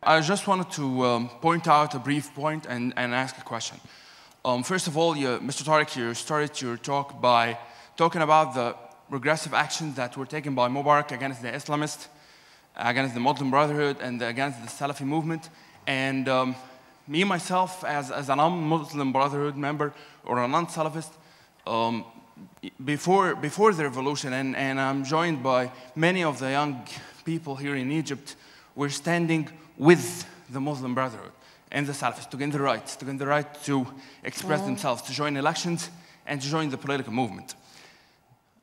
I just wanted to point out a brief point and ask a question. First of all, Mr. Tarek, you started your talk by talking about the regressive actions that were taken by Mubarak against the Islamists, against the Muslim Brotherhood, and against the Salafi movement. And me, myself, as a non-Muslim Brotherhood member or a non-Salafist, before the revolution, and I'm joined by many of the young people here in Egypt, we're standing with the Muslim Brotherhood and the Salafists to gain the right to express themselves, to join elections, and to join the political movement.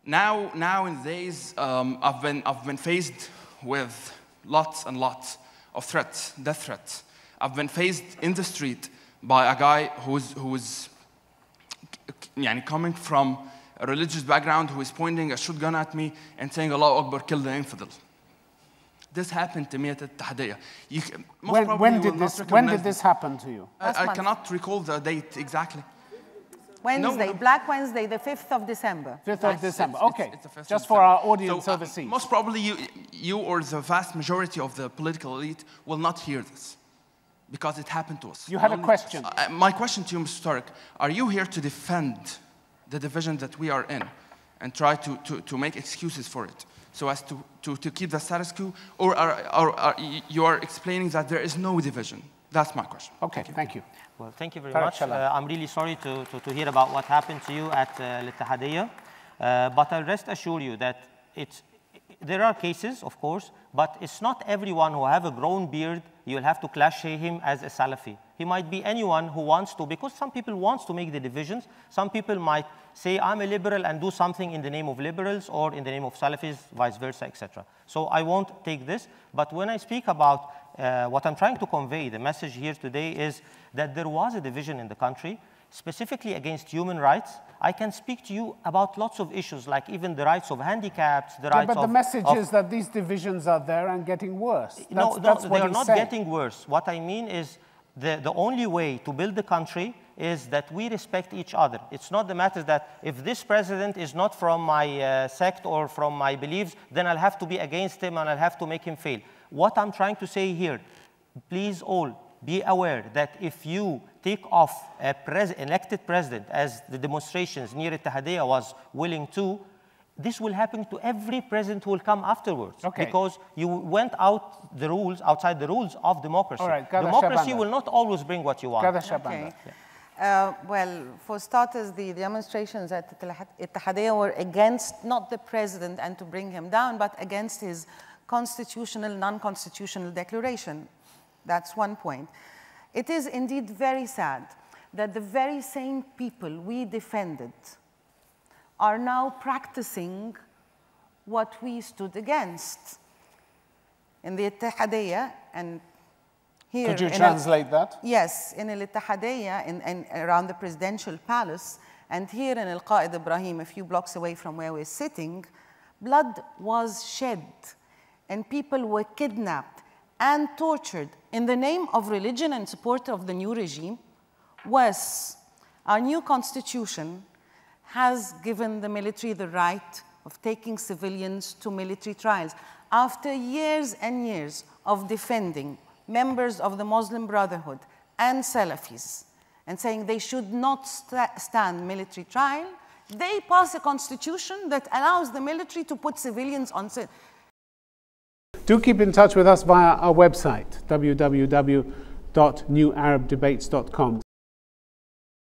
Now in the days, I've been faced with lots and lots of threats, death threats. I've been faced in the street by a guy who's coming from a religious background, who is pointing a shotgun at me and saying, "Allah Akbar, kill the infidel." This happened to me at Ittihadiyya. When did this happen to you? I cannot recall the date exactly. Wednesday, No. Black Wednesday, the 5th of December. 5th of December, okay. It's Just for our audience so, overseas. Most probably you or the vast majority of the political elite will not hear this, because it happened to us. You had a question. My question to you, Mr. Tarek, are you here to defend the division that we are in and try to make excuses for it, so as to keep the status quo, or are you explaining that there is no division? That's my question. Okay, thank you. Well, thank you very much. I'm really sorry to hear about what happened to you at Ittihadiyya, but I'll rest assure you that there are cases, of course, but it's not everyone who have a grown beard, you'll have to clash him as a Salafi. He might be anyone who wants to, because some people want to make the divisions. Some people might say, I'm a liberal, and do something in the name of liberals or in the name of Salafis, vice versa, etc. So I won't take this, but when I speak about what I'm trying to convey, the message here today is that there was a division in the country, specifically against human rights. I can speak to you about lots of issues, like even the rights of handicaps, the rights of... But the message is that these divisions are there and getting worse. No, they are not getting worse. What I mean is the only way to build the country is that we respect each other. It's not the matter that if this president is not from my sect or from my beliefs, then I'll have to be against him and I'll have to make him fail. What I'm trying to say here, please all be aware that if you take off an elected president, as the demonstrations near Ittihadiyya was willing to, this will happen to every president who will come afterwards. Okay. Because you went outside the rules of democracy. All right, democracy Shahbender will not always bring what you want. Ghada Shahbender. Okay. Well, for starters, the demonstrations at Ittihadiyya were against not the president and to bring him down, but against his constitutional, non-constitutional declaration. That's one point. It is indeed very sad that the very same people we defended are now practicing what we stood against. In the Ittihadiyya, and here... Could you translate that? Yes, in Al-Ittihadiyya, and around the presidential palace, and here in Al-Qaid Ibrahim, a few blocks away from where we're sitting, blood was shed, and people were kidnapped and tortured in the name of religion and support of the new regime. Worse, our new constitution has given the military the right of taking civilians to military trials. After years and years of defending members of the Muslim Brotherhood and Salafis and saying they should not stand military trial, they pass a constitution that allows the military to put civilians on... Do keep in touch with us via our website, www.newarabdebates.com.